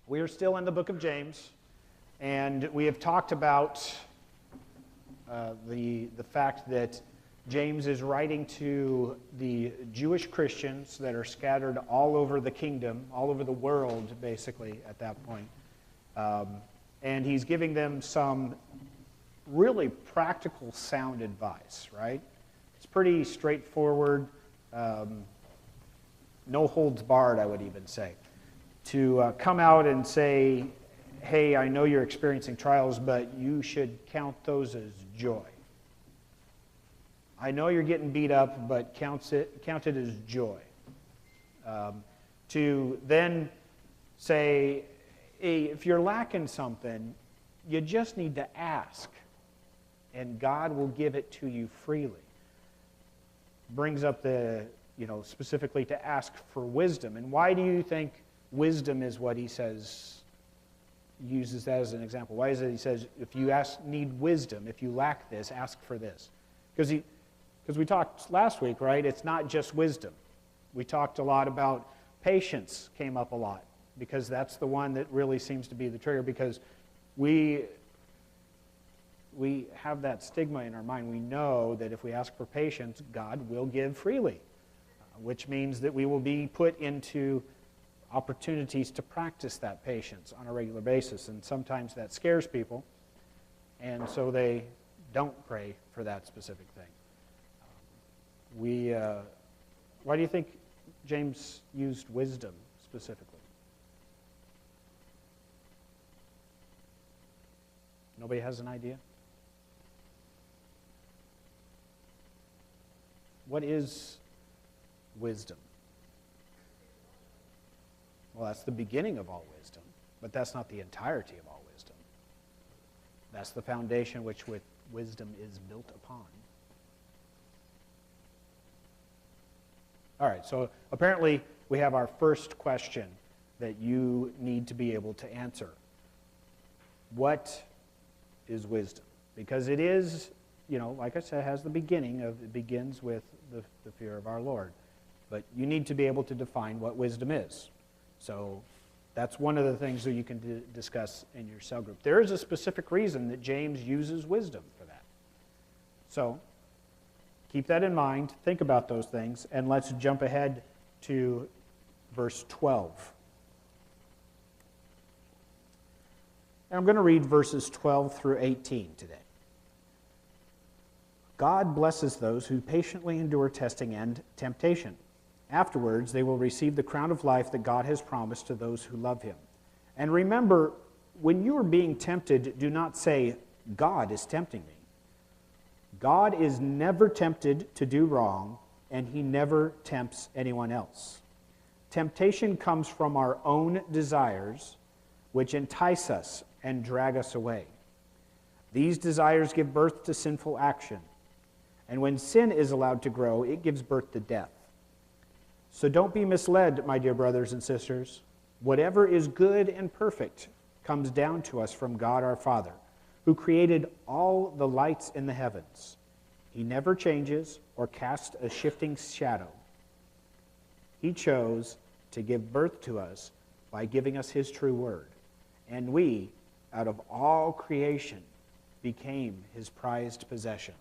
We are still in the book of James, and we have talked about the fact that James is writing to the Jewish Christians that are scattered all over the kingdom, all over the world, basically, at that point. And he's giving them some really practical, sound advice, right? It's pretty straightforward, no holds barred, I would even say. To come out and say, hey, I know you're experiencing trials, but you should count those as joy. I know you're getting beat up, but count it as joy. To then say, hey, if you're lacking something, you just need to ask, and God will give it to you freely. Brings up specifically to ask for wisdom. And why do you think wisdom is what he says, uses that as an example? Why is it he says, if you need wisdom, if you lack this, ask for this? Because we talked last week, right? It's not just wisdom. We talked a lot about patience, came up a lot, because that's the one that really seems to be the trigger, because we have that stigma in our mind. We know that if we ask for patience, God will give freely, which means that we will be put into opportunities to practice that patience on a regular basis. And sometimes that scares people, and so they don't pray for that specific thing. Why do you think James used wisdom specifically? Nobody has an idea? What is wisdom? Well, that's the beginning of all wisdom, but that's not the entirety of all wisdom. That's the foundation which wisdom is built upon. All right, so apparently we have our first question that you need to be able to answer. What is wisdom? Because it is, like I said, has the beginning of, it begins with the fear of our Lord. But you need to be able to define what wisdom is. So that's one of the things that you can discuss in your cell group. There is a specific reason that James uses wisdom for that. So keep that in mind, think about those things, and let's jump ahead to verse 12. And I'm going to read verses 12 through 18 today. God blesses those who patiently endure testing and temptation. Afterwards, they will receive the crown of life that God has promised to those who love him. And remember, when you are being tempted, do not say, God is tempting me. God is never tempted to do wrong, and he never tempts anyone else. Temptation comes from our own desires, which entice us and drag us away. These desires give birth to sinful action, and when sin is allowed to grow, it gives birth to death. So don't be misled, my dear brothers and sisters. Whatever is good and perfect comes down to us from God our Father, who created all the lights in the heavens. He never changes or casts a shifting shadow. He chose to give birth to us by giving us his true word. And we, out of all creation, became his prized possession.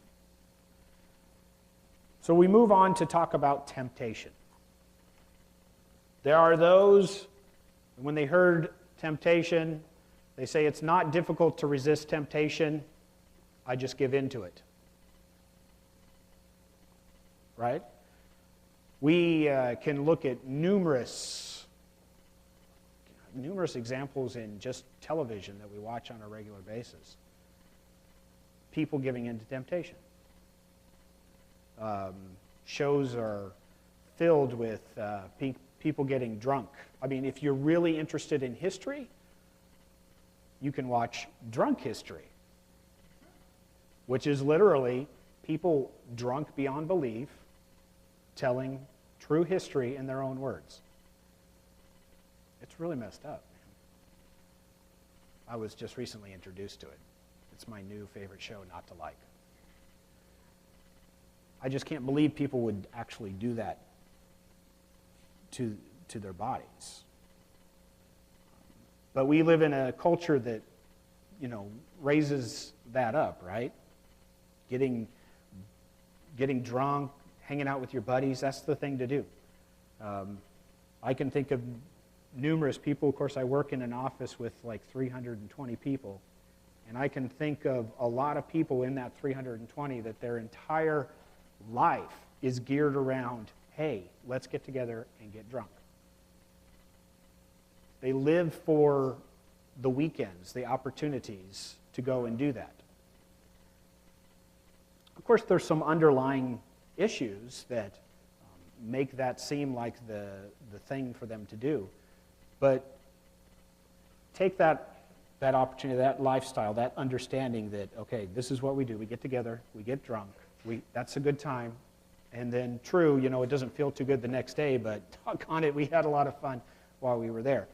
So we move on to talk about temptation. There are those, when they heard temptation, they say it's not difficult to resist temptation. I just give in to it. Right? We can look at numerous examples in just television that we watch on a regular basis. People giving in to temptation. Shows are filled with people getting drunk. I mean, if you're really interested in history, you can watch Drunk History, which is literally people drunk beyond belief telling true history in their own words. It's really messed up. I was just recently introduced to it. It's my new favorite show not to like. I just can't believe people would actually do that to their bodies. But we live in a culture that, raises that up, right? Getting drunk, hanging out with your buddies, that's the thing to do. I can think of numerous people. Of course, I work in an office with like 320 people. And I can think of a lot of people in that 320 that their entire life is geared around, hey, let's get together and get drunk. They live for the weekends, the opportunities to go and do that. Of course, there's some underlying issues that make that seem like the thing for them to do. But take that opportunity, that lifestyle, that understanding that, okay, this is what we do. We get together, we get drunk, that's a good time. And then true, it doesn't feel too good the next day, but doggone it, we had a lot of fun while we were there.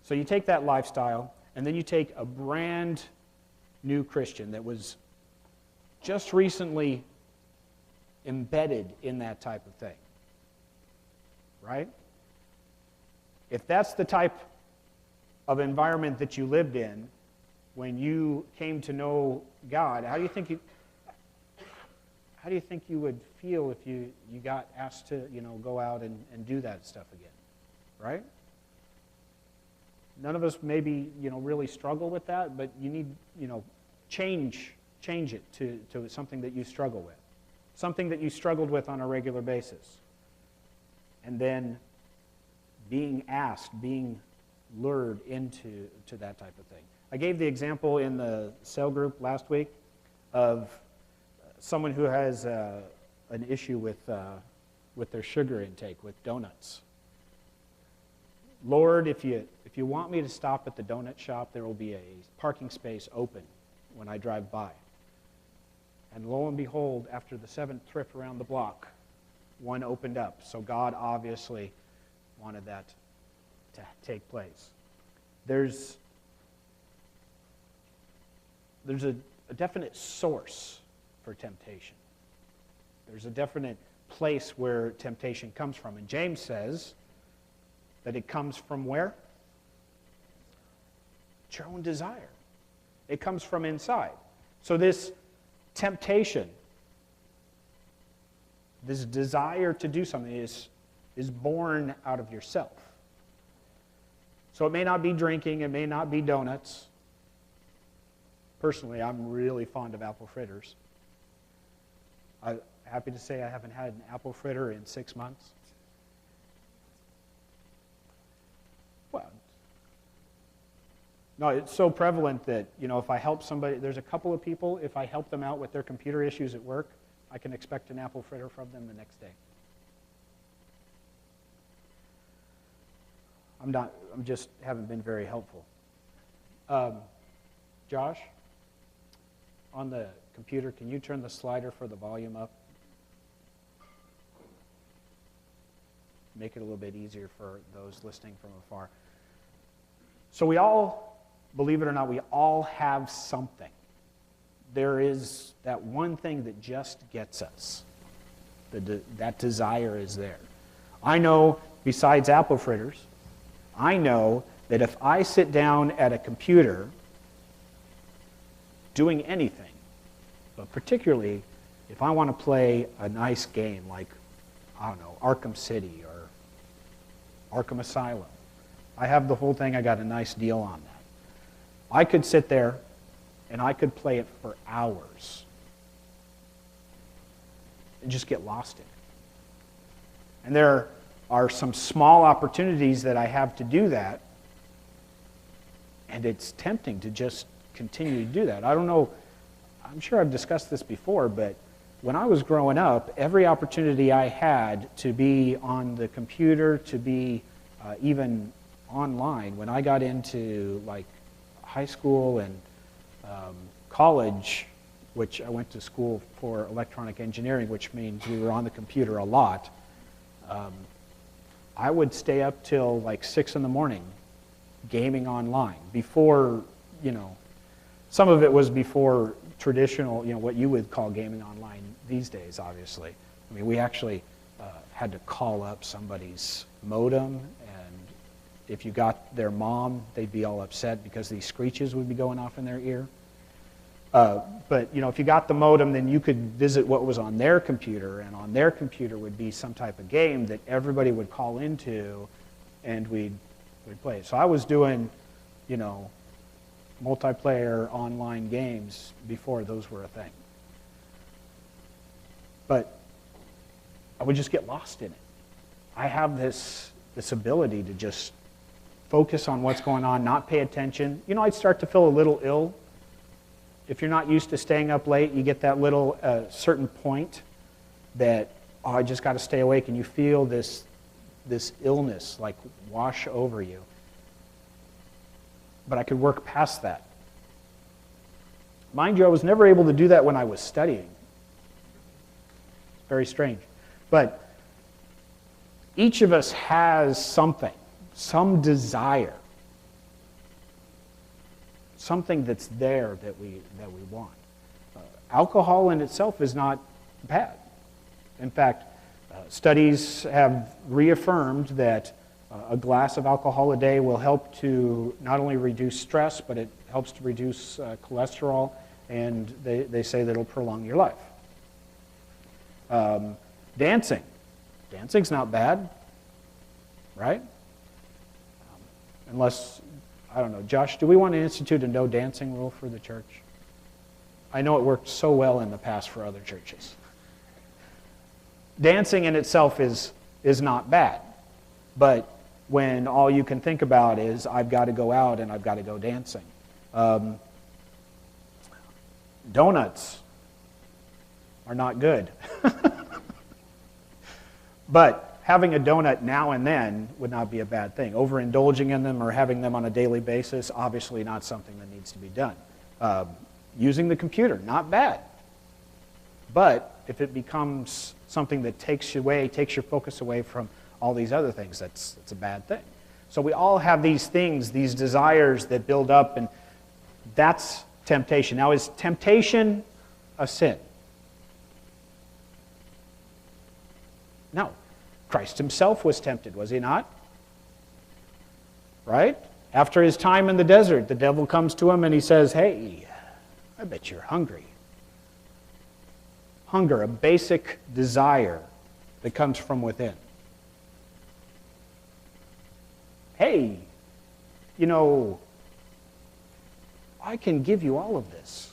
So you take that lifestyle, and then you take a brand new Christian that was just recently embedded in that type of thing. Right? If that's the type of environment that you lived in when you came to know God, how do you think you would feel if you got asked to go out and do that stuff again? Right? None of us maybe really struggle with that, but you need change it to something that you struggle with, something that you struggled with on a regular basis, and then being asked, being lured into that type of thing. I gave the example in the cell group last week of someone who has an issue with their sugar intake, with donuts. Lord, if you want me to stop at the donut shop, there will be a parking space open when I drive by. And lo and behold, after the 7th trip around the block, one opened up. So God obviously wanted that to take place. There's a definite source for temptation. There's a definite place where temptation comes from. And James says that it comes from where? It's your own desire. It comes from inside. So this temptation, this desire to do something is born out of yourself. So it may not be drinking, it may not be donuts. Personally, I'm really fond of apple fritters. I'm happy to say I haven't had an apple fritter in 6 months. Well, no, it's so prevalent that, if I help somebody, there's a couple of people, if I help them out with their computer issues at work, I can expect an apple fritter from them the next day. I'm just haven't been very helpful. Josh, on the computer, can you turn the slider for the volume up? Make it a little bit easier for those listening from afar. So we all, believe it or not, we all have something. There is that one thing that just gets us. That desire is there. I know, besides apple fritters, I know that if I sit down at a computer doing anything, but particularly if I want to play a nice game like, I don't know, Arkham City or Arkham Asylum, I have the whole thing, I got a nice deal on that. I could sit there and I could play it for hours and just get lost in it. And there are some small opportunities that I have to do that, and it's tempting to just continue to do that. I don't know, I'm sure I've discussed this before, but when I was growing up, every opportunity I had to be on the computer, to be even online, when I got into like high school and college, which I went to school for electronic engineering, which means we were on the computer a lot, I would stay up till like 6 in the morning gaming online before, some of it was before traditional, what you would call gaming online these days, obviously. We actually had to call up somebody's modem and if you got their mom, they'd be all upset because these screeches would be going off in their ear. But if you got the modem, then you could visit what was on their computer, and on their computer would be some type of game that everybody would call into, and we'd play. So I was doing, multiplayer online games before those were a thing. But I would just get lost in it. I have this ability to just focus on what's going on, not pay attention. I'd start to feel a little ill. If you're not used to staying up late, you get that little certain point that, I just got to stay awake, and you feel this illness like wash over you. But I could work past that. Mind you, I was never able to do that when I was studying. Very strange. But each of us has something, some desire, something that's there that we want. Alcohol in itself is not bad. In fact, studies have reaffirmed that a glass of alcohol a day will help to not only reduce stress, but it helps to reduce cholesterol, and they say that it'll prolong your life. Dancing. Dancing's not bad, right? Unless, I don't know, Josh, do we want to institute a no dancing rule for the church? I know it worked so well in the past for other churches. Dancing in itself is not bad, but when all you can think about is, I've got to go out and I've got to go dancing. Donuts are not good. But having a donut now and then would not be a bad thing. Overindulging in them or having them on a daily basis, obviously not something that needs to be done. Using the computer, not bad. But if it becomes something that takes your focus away from all these other things, that's a bad thing. So we all have these things, these desires that build up, and that's temptation. Now, is temptation a sin? No. Christ himself was tempted, was he not? Right? After his time in the desert, the devil comes to him and he says, hey, I bet you're hungry. Hunger, a basic desire that comes from within. Hey, I can give you all of this.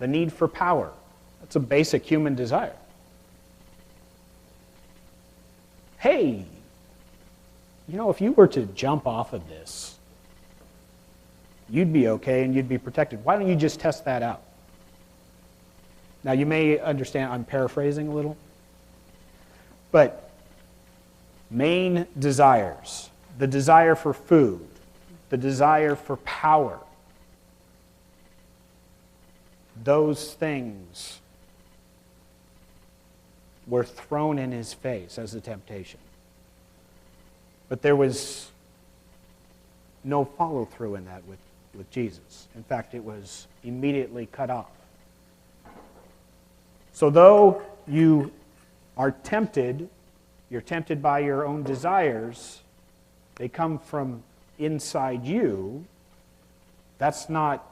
The need for power. That's a basic human desire. Hey, if you were to jump off of this, you'd be okay and you'd be protected. Why don't you just test that out? Now, you may understand, I'm paraphrasing a little, but main desires, the desire for food, the desire for power, those things were thrown in his face as a temptation. But there was no follow-through in that with Jesus. In fact, it was immediately cut off. So though you are tempted, you're tempted by your own desires, they come from inside you, that's not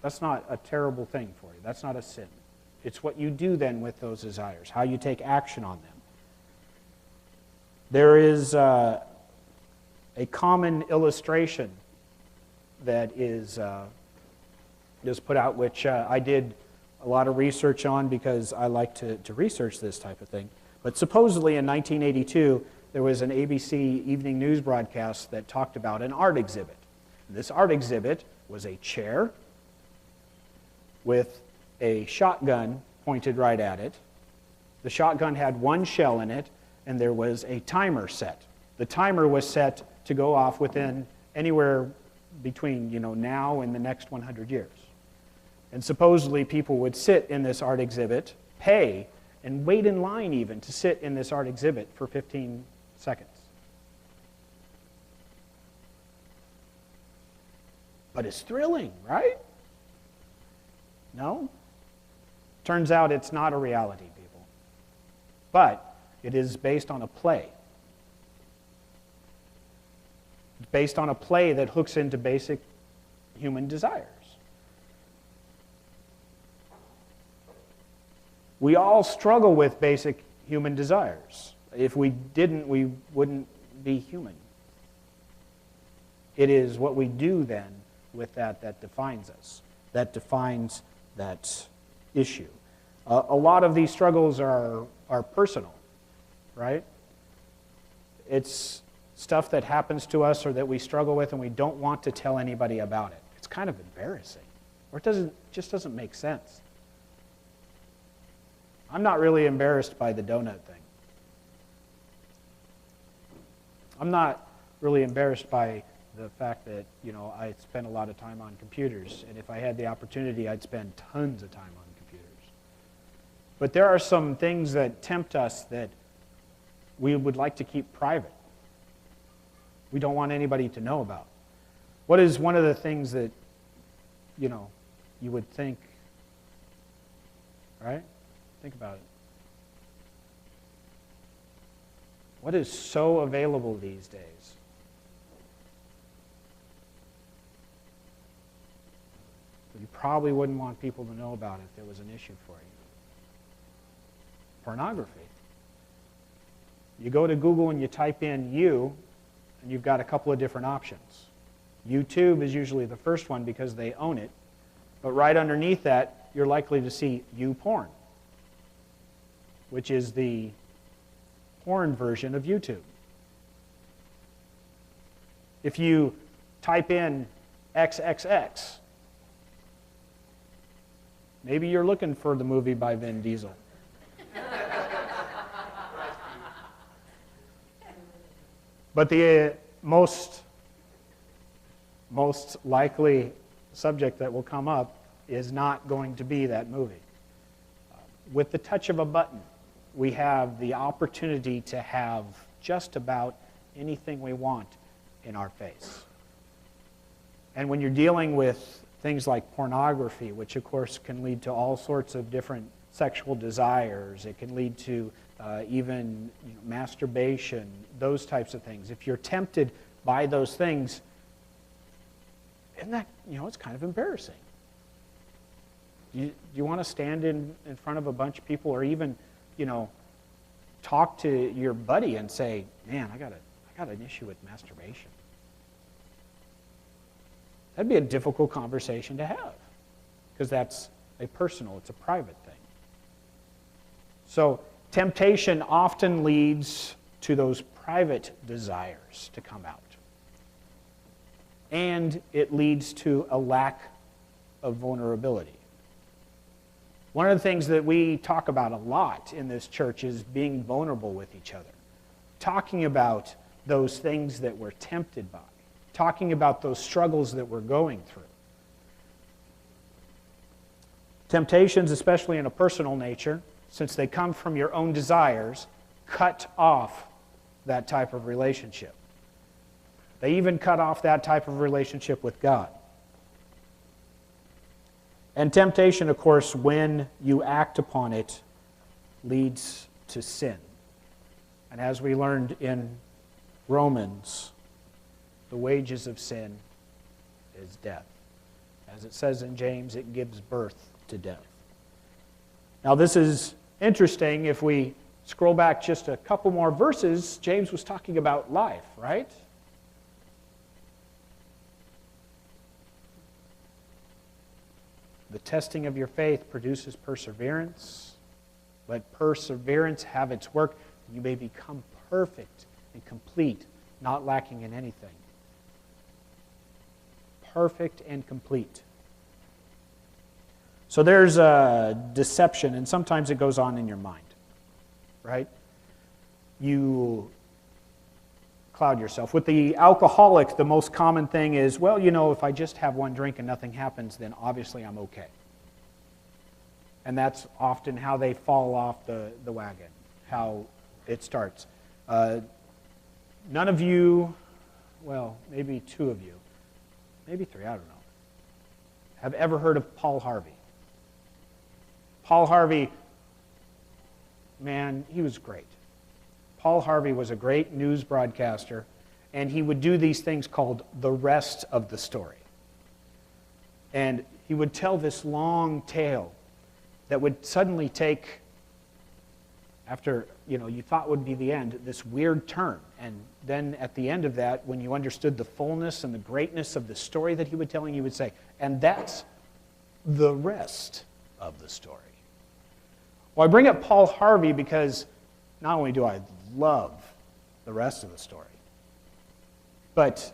a terrible thing for you. That's not a sin. It's what you do then with those desires, how you take action on them. There is a common illustration that is put out, which I did a lot of research on because I like to research this type of thing. But supposedly in 1982, there was an ABC evening news broadcast that talked about an art exhibit. This art exhibit was a chair with a shotgun pointed right at it. The shotgun had one shell in it, and there was a timer set. The timer was set to go off within anywhere between now and the next 100 years. And supposedly people would sit in this art exhibit, pay, and wait in line even to sit in this art exhibit for 15 seconds. But it's thrilling, right? No? Turns out it's not a reality, people. But it is based on a play. It's based on a play that hooks into basic human desires. We all struggle with basic human desires. If we didn't, we wouldn't be human. It is what we do then with that defines us, that defines that issue. A lot of these struggles are personal, right? It's stuff that happens to us or that we struggle with and we don't want to tell anybody about it. It's kind of embarrassing, or it just doesn't make sense. I'm not really embarrassed by the donut thing. I'm not really embarrassed by the fact that, I spend a lot of time on computers, and if I had the opportunity, I'd spend tons of time on computers. But there are some things that tempt us that we would like to keep private. We don't want anybody to know about. What is one of the things that, you would think, right? Think about it. What is so available these days? You probably wouldn't want people to know about it if there was an issue for you. Pornography. You go to Google and you type in "you," and you've got a couple of different options. YouTube is usually the first one because they own it, but right underneath that, you're likely to see YouPorn, which is the porn version of YouTube. If you type in XXX, maybe you're looking for the movie by Vin Diesel. But the most likely subject that will come up is not going to be that movie. With the touch of a button, we have the opportunity to have just about anything we want in our face. And when you're dealing with things like pornography, which of course can lead to all sorts of different sexual desires, it can lead to even masturbation, those types of things. If you're tempted by those things, isn't that, it's kind of embarrassing. Do you want to stand in front of a bunch of people, or even, talk to your buddy and say, "Man, I got an issue with masturbation"? That'd be a difficult conversation to have, because that's it's a private thing. So temptation often leads to those private desires to come out. And it leads to a lack of vulnerability. One of the things that we talk about a lot in this church is being vulnerable with each other. Talking about those things that we're tempted by. Talking about those struggles that we're going through. Temptations, especially in a personal nature, since they come from your own desires, cut off that type of relationship. They even cut off that type of relationship with God. And temptation, of course, when you act upon it, leads to sin. And as we learned in Romans, the wages of sin is death. As it says in James, it gives birth to death. Now this is interesting. If we scroll back just a couple more verses, James was talking about life, right? The testing of your faith produces perseverance. Let perseverance have its work. You may become perfect and complete, not lacking in anything. Perfect and complete. So there's a deception, and sometimes it goes on in your mind, right? You cloud yourself. With the alcoholic, the most common thing is, well, if I just have one drink and nothing happens, then obviously I'm okay. And that's often how they fall off the wagon, how it starts. None of you, well, maybe two of you, maybe three, I don't know, have ever heard of Paul Harvey. Paul Harvey, man, he was great. Paul Harvey was a great news broadcaster, and he would do these things called the rest of the story. And he would tell this long tale that would suddenly take, after you thought would be the end, this weird turn. And then at the end of that, when you understood the fullness and the greatness of the story that he would tell, you would say, and that's the rest of the story. Well, I bring up Paul Harvey because not only do I love the rest of the story, but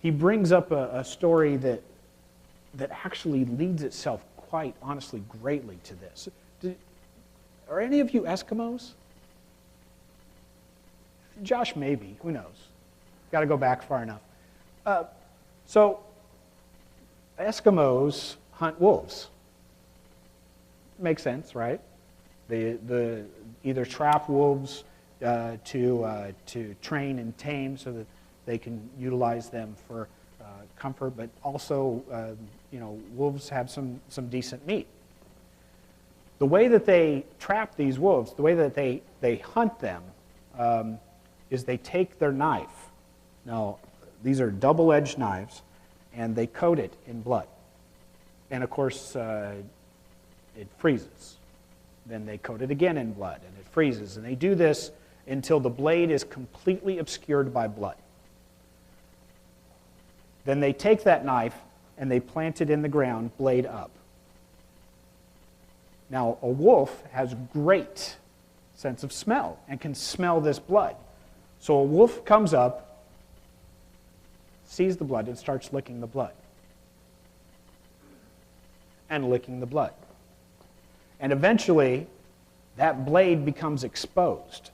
he brings up a story that actually leads itself quite honestly greatly to this. Are any of you Eskimos? Josh, maybe. Who knows? Got to go back far enough. So, Eskimos hunt wolves. Makes sense, right? They either trap wolves to train and tame so that they can utilize them for comfort, but also, wolves have some decent meat. The way that they trap these wolves, the way that they hunt them, is they take their knife. Now, these are double-edged knives, and they coat it in blood. And of course, it freezes. Then they coat it again in blood, and it freezes. And they do this until the blade is completely obscured by blood. Then they take that knife and they plant it in the ground, blade up. Now, a wolf has great sense of smell and can smell this blood. So a wolf comes up, sees the blood, and starts licking the blood. And licking the blood. And eventually, that blade becomes exposed.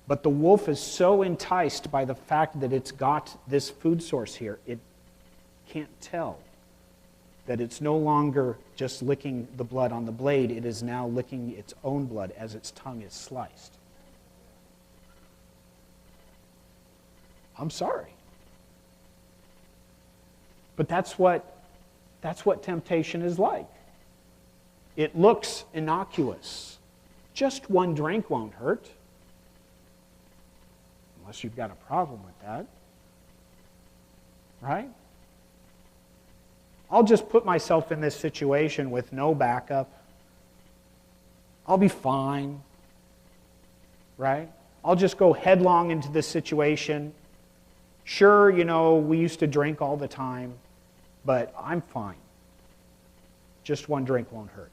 But the wolf is so enticed by the fact that it's got this food source here, it can't tell that it's no longer just licking the blood on the blade, it is now licking its own blood as its tongue is sliced. I'm sorry. But that's what temptation is like. It looks innocuous. Just one drink won't hurt. Unless you've got a problem with that. Right? I'll just put myself in this situation with no backup. I'll be fine. Right? I'll just go headlong into this situation. Sure, we used to drink all the time, but I'm fine. Just one drink won't hurt.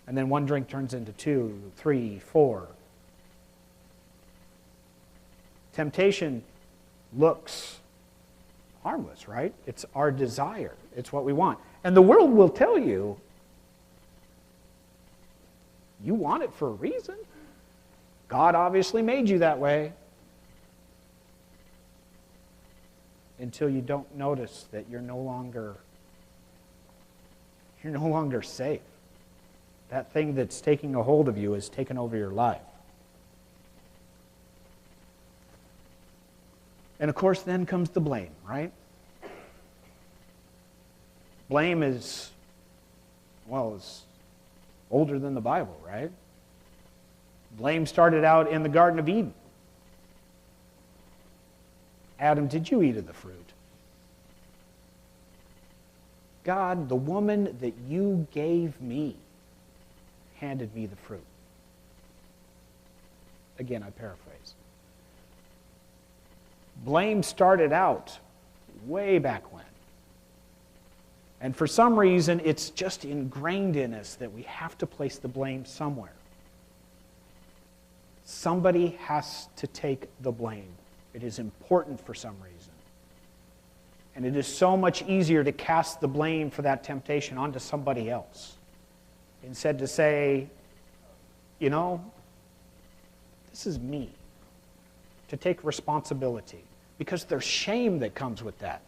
And then one drink turns into 2, 3, 4. Temptation looks harmless, right? It's our desire. It's what we want. And the world will tell you, you want it for a reason. God obviously made you that way. Until you don't notice that you're no longer safe. That thing that's taking a hold of you has taken over your life. And of course, then comes the blame, right? Blame is older than the Bible, right? Blame started out in the Garden of Eden. Adam, did you eat of the fruit? God, the woman that you gave me handed me the fruit. Again, I paraphrase. Blame started out way back when. And for some reason, it's just ingrained in us that we have to place the blame somewhere. Somebody has to take the blame. It is important for some reason. And it is so much easier to cast the blame for that temptation onto somebody else. Instead to say, this is me. To take responsibility. Because there's shame that comes with that.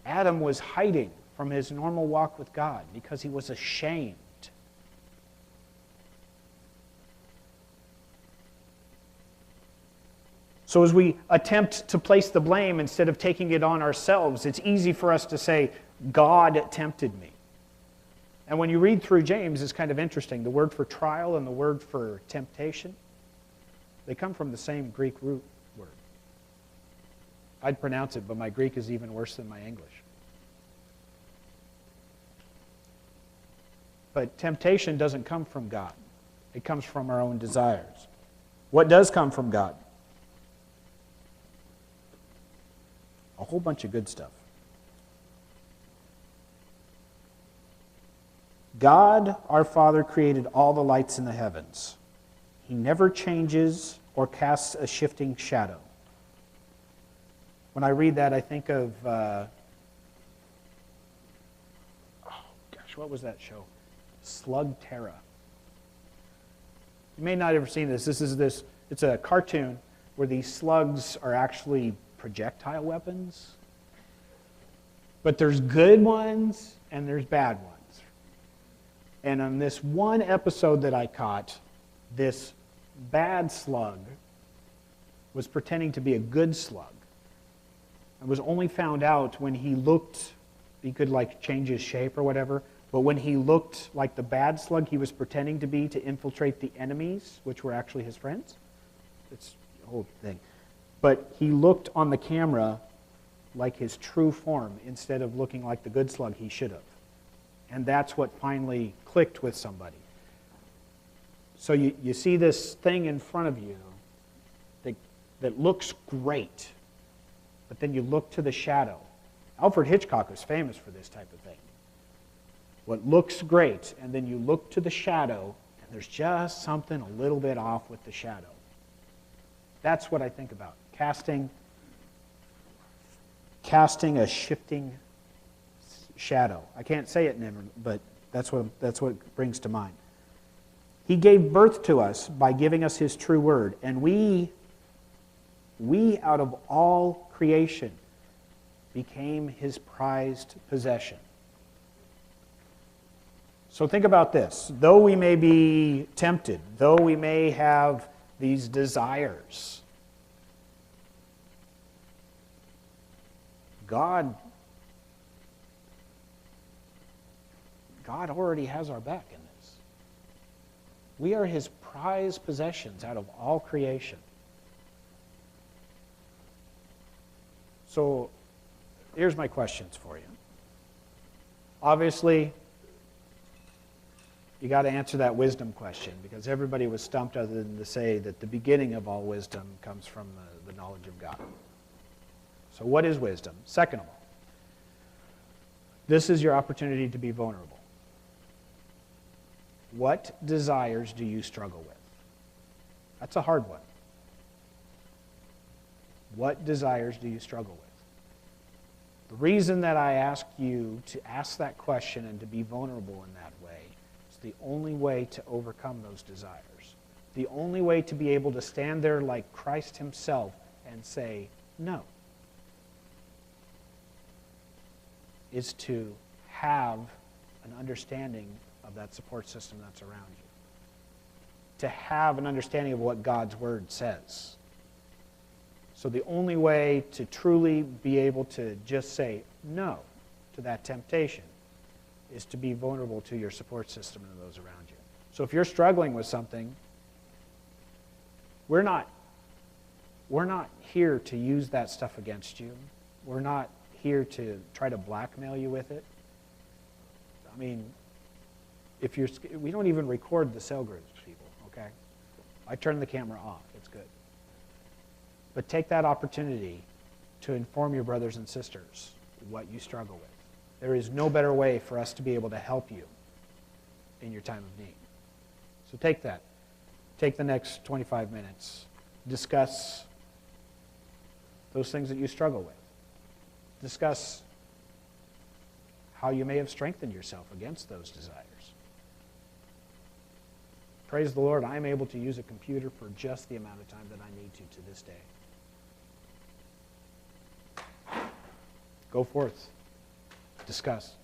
Adam was hiding from his normal walk with God because he was ashamed. So as we attempt to place the blame instead of taking it on ourselves, it's easy for us to say, God tempted me. And when you read through James, it's kind of interesting. The word for trial and the word for temptation, They come from the same Greek root word. I'd pronounce it, but my Greek is even worse than my English. But temptation doesn't come from God. It comes from our own desires. What does come from God? A whole bunch of good stuff. God, our Father, created all the lights in the heavens. He never changes or casts a shifting shadow. When I read that, I think of, what was that show? Slug Terra. You may not have ever seen this. It's a cartoon where these slugs are actually projectile weapons. But there's good ones and there's bad ones. And on this one episode that I caught, this bad slug was pretending to be a good slug. It was only found out when he looked, he could like change his shape or whatever, but when he looked like the bad slug he was pretending to be to infiltrate the enemies, which were actually his friends. It's a whole thing. But he looked on the camera like his true form instead of looking like the good slug he should have. And that's what finally clicked with somebody. So you see this thing in front of you that looks great, but then you look to the shadow. Alfred Hitchcock was famous for this type of thing. What looks great, and then you look to the shadow, and there's just something a little bit off with the shadow. That's what I think about. Casting a shifting shadow. I can't say it never, but that's what it brings to mind. He gave birth to us by giving us his true word, and we out of all creation became his prized possession. So think about this. Though we may be tempted, though we may have these desires, God already has our back in this. We are his prized possessions out of all creation. So here's my questions for you. Obviously, you got to answer that wisdom question, because everybody was stumped other than to say that the beginning of all wisdom comes from the knowledge of God. So what is wisdom? Second of all, this is your opportunity to be vulnerable. What desires do you struggle with? That's a hard one. What desires do you struggle with? The reason that I ask you to ask that question and to be vulnerable in that way is the only way to overcome those desires. The only way to be able to stand there like Christ himself and say, no, is to have an understanding of that support system that's around you. To have an understanding of what God's word says. So the only way to truly be able to just say no to that temptation is to be vulnerable to your support system and those around you. So if you're struggling with something, we're not here to use that stuff against you. We're not here to try to blackmail you with it. I mean, we don't even record the cell groups, people, okay? I turn the camera off. It's good. But take that opportunity to inform your brothers and sisters what you struggle with. There is no better way for us to be able to help you in your time of need. So take that. Take the next 25 minutes. Discuss those things that you struggle with. Discuss how you may have strengthened yourself against those desires. Praise the Lord, I am able to use a computer for just the amount of time that I need to this day. Go forth. Discuss.